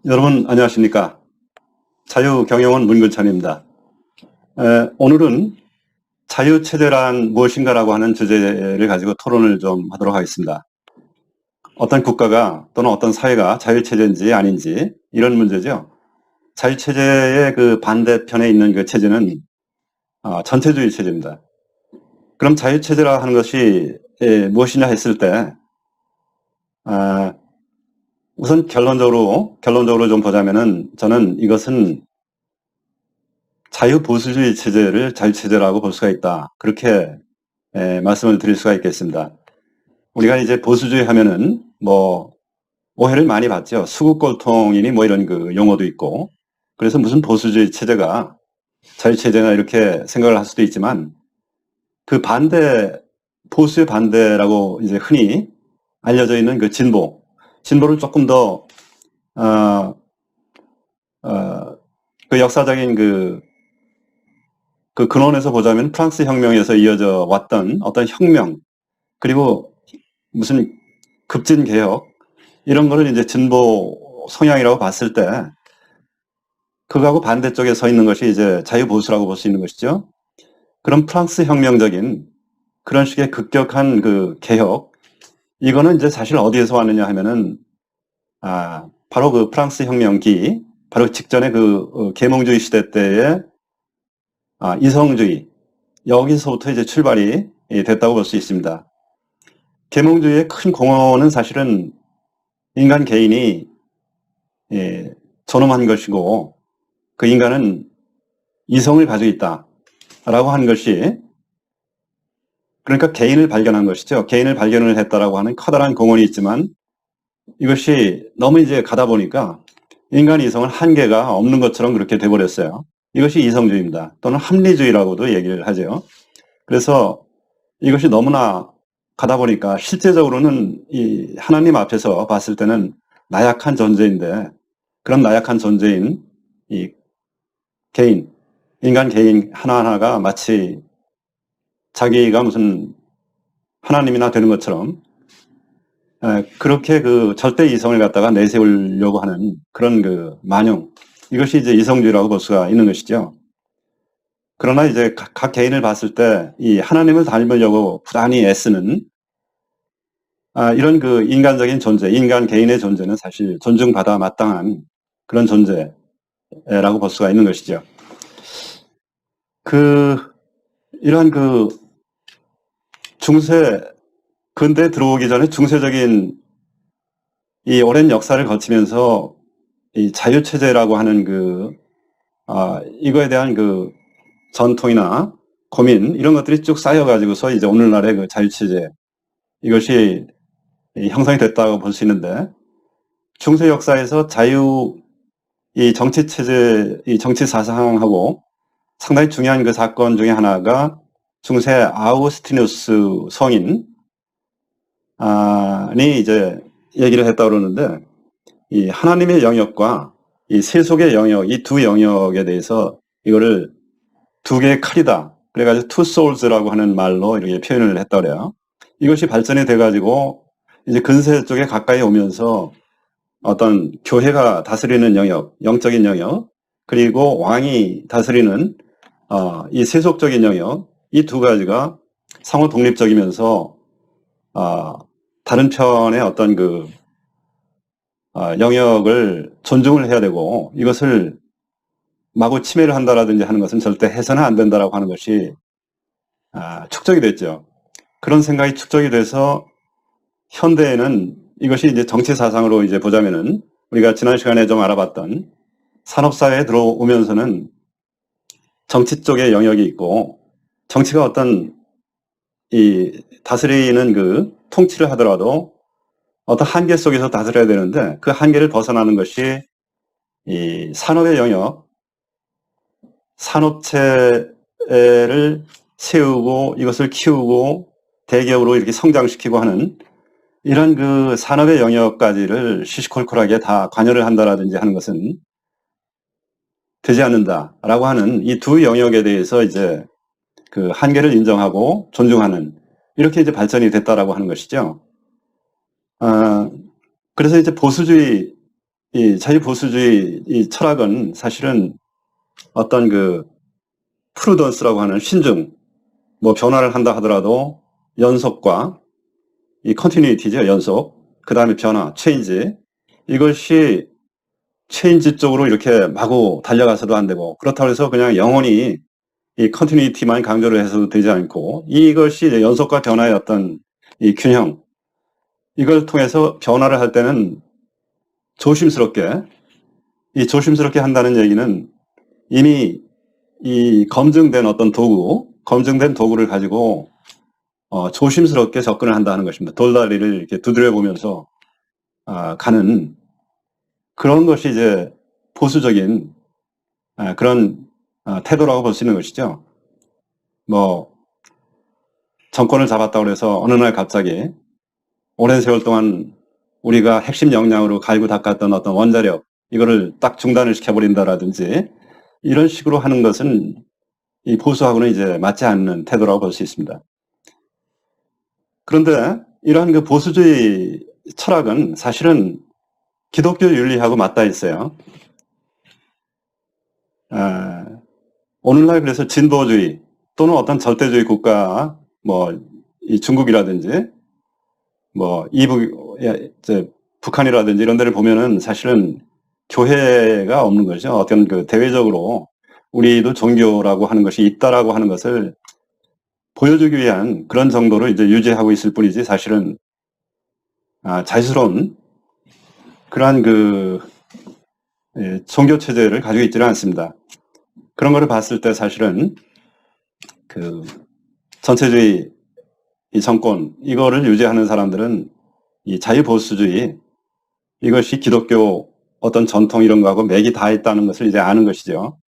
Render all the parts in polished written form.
여러분 안녕하십니까? 자유경영원 문근찬입니다. 오늘은 자유체제란 무엇인가라고 하는 주제를 가지고 토론을 좀 하도록 하겠습니다. 어떤 국가가 또는 어떤 사회가 자유체제인지 아닌지 이런 문제죠. 자유체제의 그 반대편에 있는 그 체제는 전체주의 체제입니다. 그럼 자유체제라 하는 것이 무엇이냐 했을 때 우선 결론적으로 좀 보자면은 저는 이것은 자유보수주의 체제를 자유체제라고 볼 수가 있다. 그렇게 말씀을 드릴 수가 있겠습니다. 우리가 이제 보수주의 하면은 뭐 오해를 많이 받죠. 수국골통이니 뭐 이런 그 용어도 있고. 그래서 무슨 보수주의 체제가 자유체제나 이렇게 생각을 할 수도 있지만 그 반대, 보수의 반대라고 이제 흔히 알려져 있는 그 진보를 조금 더, 그 역사적인 그 근원에서 보자면 프랑스 혁명에서 이어져 왔던 어떤 혁명, 그리고 무슨 급진 개혁, 이런 거를 이제 진보 성향이라고 봤을 때, 그거하고 반대쪽에 서 있는 것이 이제 자유보수라고 볼 수 있는 것이죠. 그럼 프랑스 혁명적인 그런 식의 급격한 그 개혁, 이거는 이제 사실 어디에서 왔느냐 하면은, 바로 그 프랑스 혁명기, 바로 직전에 그 계몽주의 시대 때의 이성주의, 여기서부터 이제 출발이 됐다고 볼 수 있습니다. 계몽주의의 큰 공헌은 사실은 인간 개인이 존엄한 것이고 그 인간은 이성을 가지고 있다라고 하는 것이, 그러니까 개인을 발견한 것이죠. 개인을 발견을 했다라고 하는 커다란 공헌이 있지만 이것이 너무 이제 가다 보니까 인간 이성은 한계가 없는 것처럼 그렇게 돼버렸어요. 이것이 이성주의입니다. 또는 합리주의라고도 얘기를 하죠. 그래서 이것이 너무나 가다 보니까 실제적으로는 이 하나님 앞에서 봤을 때는 나약한 존재인데, 그런 나약한 존재인 이 개인, 인간 개인 하나하나가 마치 자기가 무슨 하나님이나 되는 것처럼 그렇게 그 절대 이성을 갖다가 내세우려고 하는 그런 그 만용, 이것이 이제 이성주의라고 볼 수가 있는 것이죠. 그러나 이제 각 개인을 봤을 때 이 하나님을 닮으려고 부단히 애쓰는 이런 그 인간적인 존재, 인간 개인의 존재는 사실 존중받아 마땅한 그런 존재라고 볼 수가 있는 것이죠. 이러한 근대에 들어오기 전에 중세적인 이 오랜 역사를 거치면서 이 자유체제라고 하는 이거에 대한 그 전통이나 고민, 이런 것들이 쭉 쌓여가지고서 이제 오늘날의 그 자유체제, 이것이 형성이 됐다고 볼 수 있는데, 중세 역사에서 이 정치체제, 이 정치 사상하고 상당히 중요한 그 사건 중에 하나가 중세 아우구스티누스 성인이 이제 얘기를 했다고 그러는데, 이 하나님의 영역과 이 세속의 영역, 이 두 영역에 대해서 이거를 두 개의 칼이다, 그래가지고 two souls라고 하는 말로 이렇게 표현을 했다고 그래요. 이것이 발전이 돼가지고 이제 근세 쪽에 가까이 오면서 어떤 교회가 다스리는 영역, 영적인 영역, 그리고 왕이 다스리는 이 세속적인 영역, 이 두 가지가 상호 독립적이면서 다른 편의 어떤 영역을 존중을 해야 되고, 이것을 마구 침해를 한다라든지 하는 것은 절대 해서는 안 된다라고 하는 것이 축적이 됐죠. 그런 생각이 축적이 돼서 현대에는 이것이 이제 정치 사상으로 이제 보자면은, 우리가 지난 시간에 좀 알아봤던 산업사회에 들어오면서는 정치 쪽의 영역이 있고, 정치가 어떤 이 다스리는 그 통치를 하더라도 어떤 한계 속에서 다스려야 되는데, 그 한계를 벗어나는 것이 이 산업의 영역, 산업체를 세우고 이것을 키우고 대기업으로 이렇게 성장시키고 하는 이런 그 산업의 영역까지를 시시콜콜하게 다 관여를 한다라든지 하는 것은 되지 않는다라고 하는 이 두 영역에 대해서 이제 그 한계를 인정하고 존중하는, 이렇게 이제 발전이 됐다라고 하는 것이죠. 그래서 이제 보수주의, 이 자유보수주의 이 철학은 사실은 어떤 그 프루던스라고 하는 신중, 뭐 변화를 한다 하더라도 연속과 이 컨티뉴이티죠, 연속. 그 다음에 변화, 체인지. 이것이 체인지 쪽으로 이렇게 마구 달려가서도 안 되고, 그렇다고 해서 그냥 영원히 이 컨티뉴이티만 강조를 해서도 되지 않고, 이것이 이제 연속과 변화의 어떤 이 균형, 이걸 통해서 변화를 할 때는 조심스럽게, 이 조심스럽게 한다는 얘기는 이미 이 검증된 어떤 도구, 검증된 도구를 가지고 조심스럽게 접근을 한다는 것입니다. 돌다리를 이렇게 두드려 보면서 가는 그런 것이 이제 보수적인 그런 태도라고 볼 수 있는 것이죠. 뭐 정권을 잡았다고 해서 어느 날 갑자기 오랜 세월 동안 우리가 핵심 역량으로 갈고 닦았던 어떤 원자력 이거를 딱 중단을 시켜버린다라든지 이런 식으로 하는 것은 이 보수하고는 이제 맞지 않는 태도라고 볼 수 있습니다. 그런데 이러한 그 보수주의 철학은 사실은 기독교 윤리하고 맞닿아 있어요. 오늘날 그래서 진보주의 또는 어떤 절대주의 국가, 뭐 이 중국이라든지 뭐 북한이라든지 이런 데를 보면은 사실은 교회가 없는 거죠. 어떤 그 대외적으로 우리도 종교라고 하는 것이 있다라고 하는 것을 보여주기 위한 그런 정도로 이제 유지하고 있을 뿐이지 사실은 자유스러운 그러한 그 종교 체제를 가지고 있지는 않습니다. 그런 거를 봤을 때 사실은 그 전체주의 이 정권 이거를 유지하는 사람들은 이 자유보수주의 이것이 기독교 어떤 전통 이런 거하고 맥이 다 있다는 것을 이제 아는 것이죠.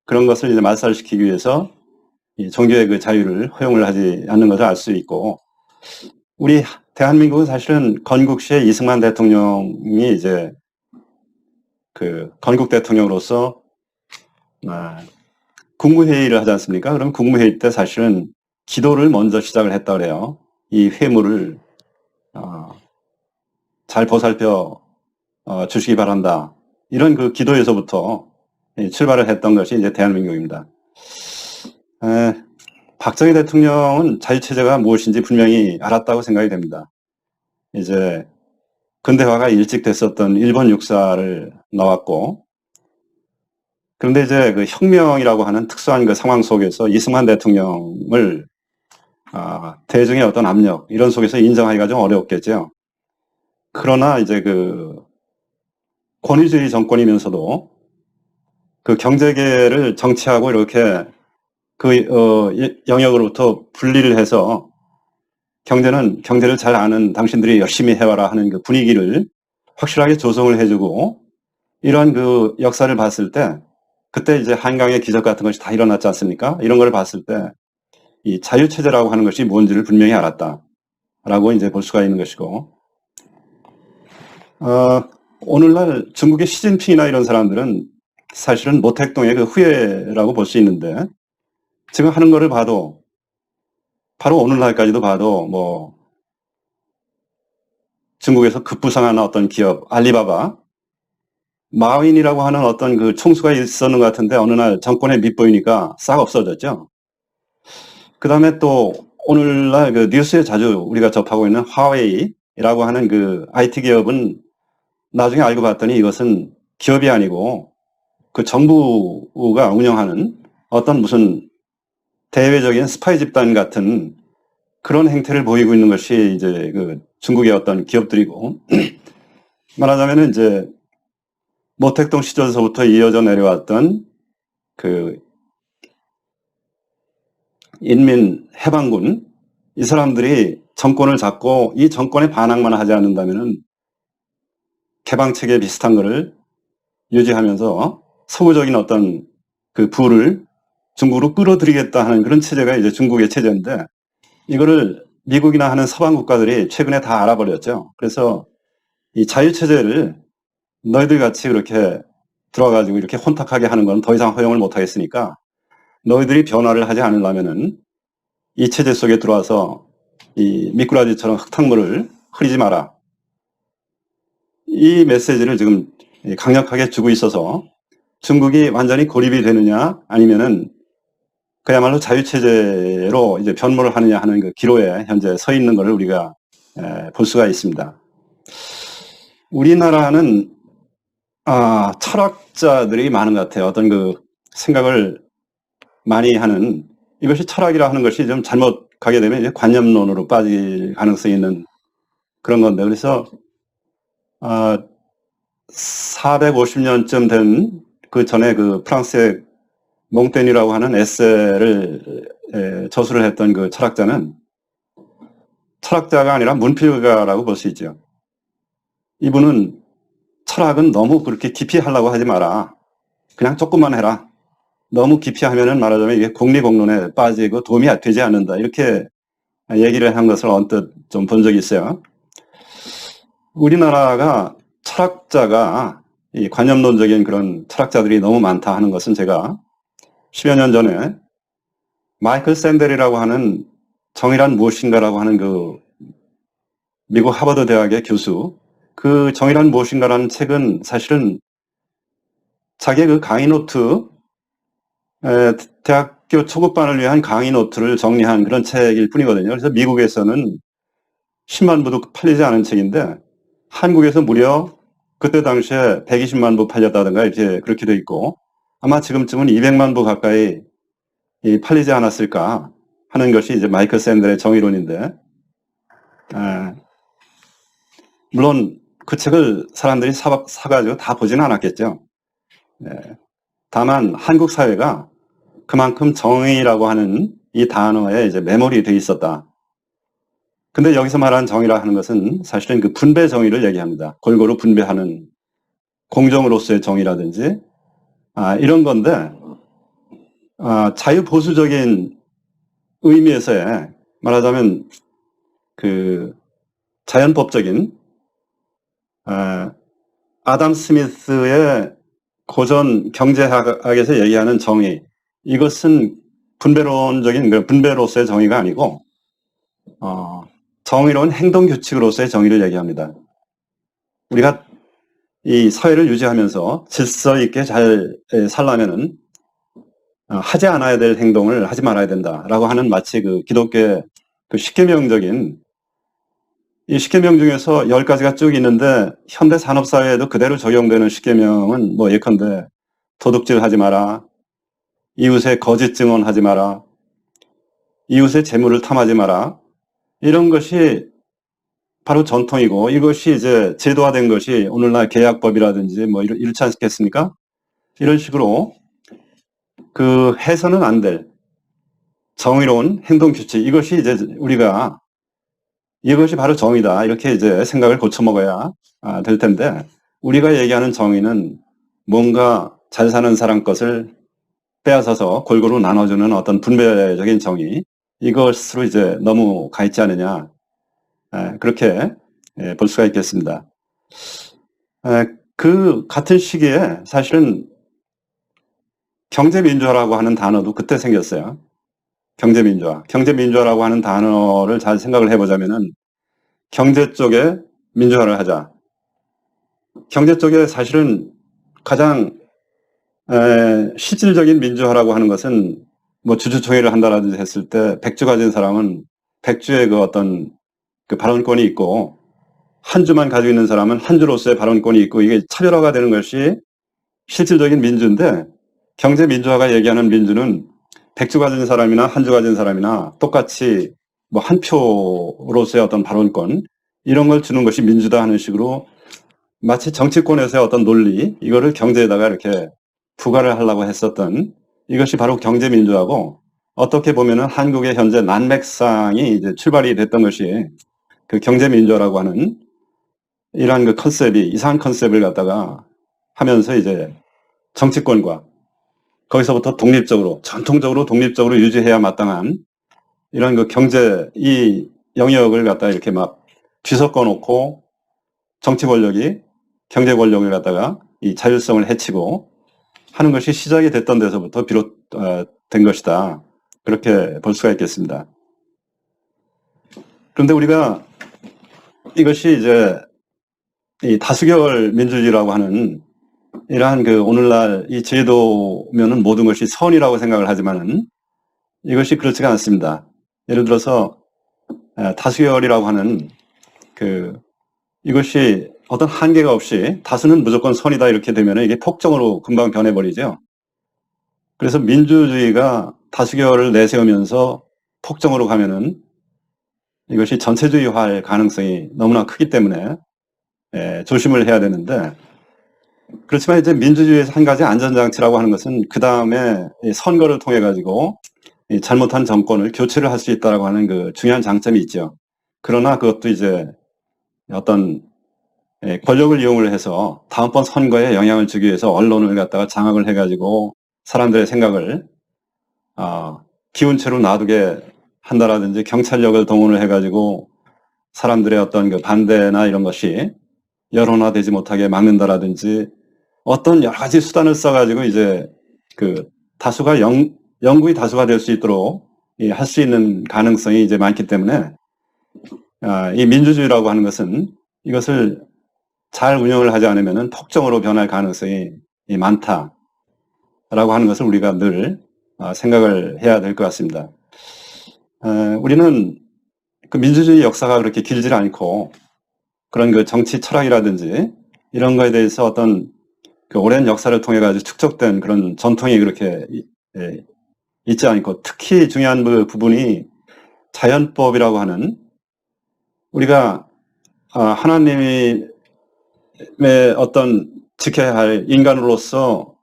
그런 것을 이제 말살시키기 위해서 이 종교의 그 자유를 허용을 하지 않는 것을 알 수 있고, 우리 대한민국은 사실은 건국시에 이승만 대통령이 이제 그 건국 대통령으로서 국무회의를 하지 않습니까? 그럼 국무회의 때 사실은 기도를 먼저 시작을 했다 그래요. 이 회무를 잘 보살펴 주시기 바란다. 이런 그 기도에서부터 출발을 했던 것이 이제 대한민국입니다. 박정희 대통령은 자유체제가 무엇인지 분명히 알았다고 생각이 됩니다. 이제 근대화가 일찍 됐었던 일본 육사를 나왔고, 그런데 이제 그 혁명이라고 하는 특수한 그 상황 속에서 이승만 대통령을 대중의 어떤 압력 이런 속에서 인정하기가 좀 어려웠겠죠. 그러나 이제 그 권위주의 정권이면서도 그 경제계를 정치하고 이렇게 그 영역으로부터 분리를 해서 경제를 잘 아는 당신들이 열심히 해와라 하는 그 분위기를 확실하게 조성을 해주고, 이런 그 역사를 봤을 때 그때 이제 한강의 기적 같은 것이 다 일어났지 않습니까? 이런 걸 봤을 때 이 자유체제라고 하는 것이 뭔지를 분명히 알았다라고 이제 볼 수가 있는 것이고, 오늘날 중국의 시진핑이나 이런 사람들은 사실은 모택동의 그 후예라고 볼 수 있는데, 지금 하는 거를 봐도 바로 오늘날까지도 봐도 뭐 중국에서 급부상한 어떤 기업 알리바바 마윈이라고 하는 어떤 그 총수가 있었는 것 같은데 어느 날 정권에 밑보이니까 싹 없어졌죠. 그 다음에 또 오늘날 그 뉴스에 자주 우리가 접하고 있는 화웨이라고 하는 그 IT 기업은 나중에 알고 봤더니 이것은 기업이 아니고 그 정부가 운영하는 어떤 무슨 대외적인 스파이 집단 같은 그런 행태를 보이고 있는 것이 이제 그 중국의 어떤 기업들이고, 말하자면은 이제 모택동 시절서부터 이어져 내려왔던 그 인민해방군 이 사람들이 정권을 잡고 이 정권에 반항만 하지 않는다면은 개방체계 비슷한 거를 유지하면서 서구적인 어떤 그 부를 중국으로 끌어들이겠다 하는 그런 체제가 이제 중국의 체제인데, 이거를 미국이나 하는 서방 국가들이 최근에 다 알아버렸죠. 그래서 이 자유체제를 너희들 같이 그렇게 들어가지고 이렇게 혼탁하게 하는 건 더 이상 허용을 못 하겠으니까 너희들이 변화를 하지 않으려면은 이 체제 속에 들어와서 이 미꾸라지처럼 흙탕물을 흐리지 마라. 이 메시지를 지금 강력하게 주고 있어서 중국이 완전히 고립이 되느냐 아니면은 그야말로 자유체제로 이제 변모를 하느냐 하는 그 기로에 현재 서 있는 것을 우리가 볼 수가 있습니다. 우리나라는 철학자들이 많은 것 같아요. 어떤 그 생각을 많이 하는, 이것이 철학이라 하는 것이 좀 잘못 가게 되면 이제 관념론으로 빠질 가능성이 있는 그런 건데, 그래서 450년쯤 된 그 전에 그 프랑스의 몽테뉴라고 하는 에세이를 저술을 했던 그 철학자는 철학자가 아니라 문필가라고 볼 수 있죠. 이분은 철학은 너무 그렇게 깊이 하려고 하지 마라. 그냥 조금만 해라. 너무 깊이 하면은 말하자면 이게 공리공론에 빠지고 도움이 되지 않는다. 이렇게 얘기를 한 것을 언뜻 좀 본 적이 있어요. 우리나라가 철학자가 이 관념론적인 그런 철학자들이 너무 많다 하는 것은 제가 10여 년 전에 마이클 샌델이라고 하는 정의란 무엇인가라고 하는 그 미국 하버드 대학의 교수, 그 정의란 무엇인가라는 책은 사실은 자기의 그 강의 노트, 대학교 초급반을 위한 강의 노트를 정리한 그런 책일 뿐이거든요. 그래서 미국에서는 10만 부도 팔리지 않은 책인데 한국에서 무려 그때 당시에 120만 부 팔렸다든가 이렇게 그렇게 돼 있고, 아마 지금쯤은 200만 부 가까이 팔리지 않았을까 하는 것이 이제 마이클 샌델의 정의론인데, 물론 그 책을 사람들이 사가지고 다 보지는 않았겠죠. 다만 한국 사회가 그만큼 정의라고 하는 이 단어에 이제 매몰이 돼 있었다. 근데 여기서 말하는 정의라 하는 것은 사실은 그 분배 정의를 얘기합니다. 골고루 분배하는 공정으로서의 정의라든지 이런 건데, 자유보수적인 의미에서의 말하자면 그 자연법적인 아담 스미스의 고전 경제학에서 얘기하는 정의, 이것은 분배론적인 분배로서의 정의가 아니고 정의로운 행동 규칙으로서의 정의를 얘기합니다. 우리가 이 사회를 유지하면서 질서 있게 잘 살려면은 하지 않아야 될 행동을 하지 말아야 된다라고 하는, 마치 그 기독교의 그 십계명적인, 이 십계명 중에서 10가지가 쭉 있는데 현대 산업사회에도 그대로 적용되는 십계명은 뭐 예컨대 도둑질 하지 마라, 이웃의 거짓 증언하지 마라, 이웃의 재물을 탐하지 마라, 이런 것이 바로 전통이고, 이것이 이제 제도화된 것이 오늘날 계약법이라든지 뭐 이렇지 않겠습니까? 이런 식으로 그 해서는 안 될 정의로운 행동 규칙, 이것이 이제 우리가 이것이 바로 정의다, 이렇게 이제 생각을 고쳐 먹어야 될 텐데, 우리가 얘기하는 정의는 뭔가 잘 사는 사람 것을 빼앗아서 골고루 나눠주는 어떤 분배적인 정의, 이것으로 이제 너무 가 있지 않느냐, 그렇게 볼 수가 있겠습니다. 그 같은 시기에 사실은 경제민주화라고 하는 단어도 그때 생겼어요. 경제민주화라고 하는 단어를 잘 생각을 해보자면은 경제 쪽에 민주화를 하자. 경제 쪽에 사실은 가장 실질적인 민주화라고 하는 것은 뭐 주주총회를 한다라든지 했을 때 백주 가진 사람은 백주의 그 어떤 그 발언권이 있고, 한 주만 가지고 있는 사람은 한 주로서의 발언권이 있고, 이게 차별화가 되는 것이 실질적인 민주인데, 경제 민주화가 얘기하는 민주는 백주 가진 사람이나 한 주 가진 사람이나 똑같이 뭐 한 표로서의 어떤 발언권, 이런 걸 주는 것이 민주다 하는 식으로 마치 정치권에서의 어떤 논리, 이거를 경제에다가 이렇게 부과를 하려고 했었던, 이것이 바로 경제 민주화고, 어떻게 보면은 한국의 현재 난맥상이 이제 출발이 됐던 것이 그 경제 민주화라고 하는 이러한 그 컨셉이, 이상한 컨셉을 갖다가 하면서 이제 정치권과 거기서부터 독립적으로, 전통적으로 독립적으로 유지해야 마땅한 이런 그 경제, 이 영역을 갖다가 이렇게 막 뒤섞어 놓고 정치 권력이 경제 권력을 갖다가 이 자율성을 해치고 하는 것이 시작이 됐던 데서부터 비롯된 것이다, 그렇게 볼 수가 있겠습니다. 그런데 우리가 이것이 이제 이 다수결 민주주의라고 하는 이러한 그 오늘날 이 제도면은 모든 것이 선이라고 생각을 하지만은 이것이 그렇지가 않습니다. 예를 들어서 다수결이라고 하는 이것이 어떤 한계가 없이 다수는 무조건 선이다 이렇게 되면 이게 폭정으로 금방 변해버리죠. 그래서 민주주의가 다수결을 내세우면서 폭정으로 가면은 이것이 전체주의화할 가능성이 너무나 크기 때문에 조심을 해야 되는데, 그렇지만 이제 민주주의에서 한 가지 안전장치라고 하는 것은 그 다음에 선거를 통해 가지고 잘못한 정권을 교체를 할 수 있다라고 하는 그 중요한 장점이 있죠. 그러나 그것도 이제 어떤 권력을 이용을 해서 다음번 선거에 영향을 주기 위해서 언론을 갖다가 장악을 해가지고 사람들의 생각을 기운 채로 놔두게 한다라든지 경찰력을 동원을 해가지고 사람들의 어떤 그 반대나 이런 것이 여론화되지 못하게 막는다라든지 어떤 여러 가지 수단을 써가지고 이제 그 다수가 영구히 다수가 될 수 있도록 할 수 있는 가능성이 이제 많기 때문에 이 민주주의라고 하는 것은 이것을 잘 운영을 하지 않으면 폭정으로 변할 가능성이 많다라고 하는 것을 우리가 늘 생각을 해야 될 것 같습니다. 우리는 그 민주주의 역사가 그렇게 길지 않고 그런 그 정치 철학이라든지 이런 거에 대해서 어떤 그 오랜 역사를 통해 가지고 축적된 그런 전통이 그렇게 있지 않고, 특히 중요한 그 부분이 자연법이라고 하는, 우리가 하나님의 어떤 지켜야 할 인간으로서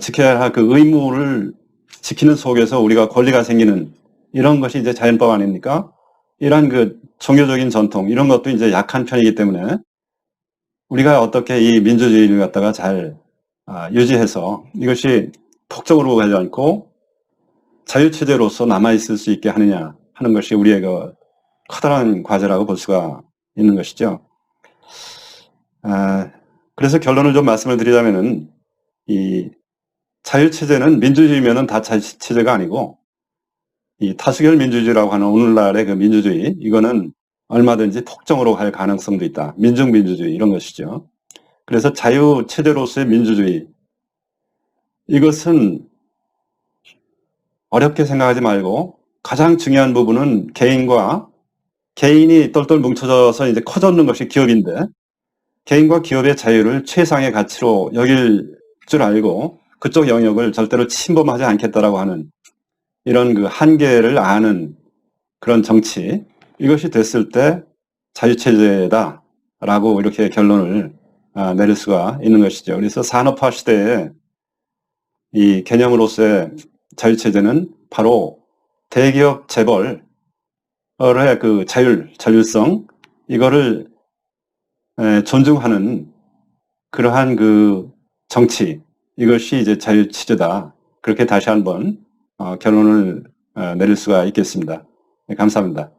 지켜야 할 그 의무를 지키는 속에서 우리가 권리가 생기는 이런 것이 이제 자연법 아닙니까? 이런 그 종교적인 전통 이런 것도 이제 약한 편이기 때문에 우리가 어떻게 이 민주주의를 갖다가 잘 유지해서 이것이 폭정으로 가지 않고 자유체제로서 남아있을 수 있게 하느냐 하는 것이 우리의 그 커다란 과제라고 볼 수가 있는 것이죠. 그래서 결론을 좀 말씀을 드리자면은 이 자유체제는 민주주의면은 다 자유체제가 아니고 이 다수결 민주주의라고 하는 오늘날의 그 민주주의, 이거는 얼마든지 폭정으로 갈 가능성도 있다. 민중민주주의 이런 것이죠. 그래서 자유체제로서의 민주주의, 이것은 어렵게 생각하지 말고 가장 중요한 부분은 개인이 똘똘 뭉쳐져서 이제 커졌는 것이 기업인데, 개인과 기업의 자유를 최상의 가치로 여길 줄 알고 그쪽 영역을 절대로 침범하지 않겠다라고 하는 이런 그 한계를 아는 그런 정치, 이것이 됐을 때 자유체제다라고 이렇게 결론을 내릴 수가 있는 것이죠. 그래서 산업화 시대에 이 개념으로서의 자유체제는 바로 대기업 재벌의 그 자율성, 이거를 존중하는 그러한 그 정치, 이것이 이제 자유체제다. 그렇게 다시 한번 결론을 내릴 수가 있겠습니다. 네, 감사합니다.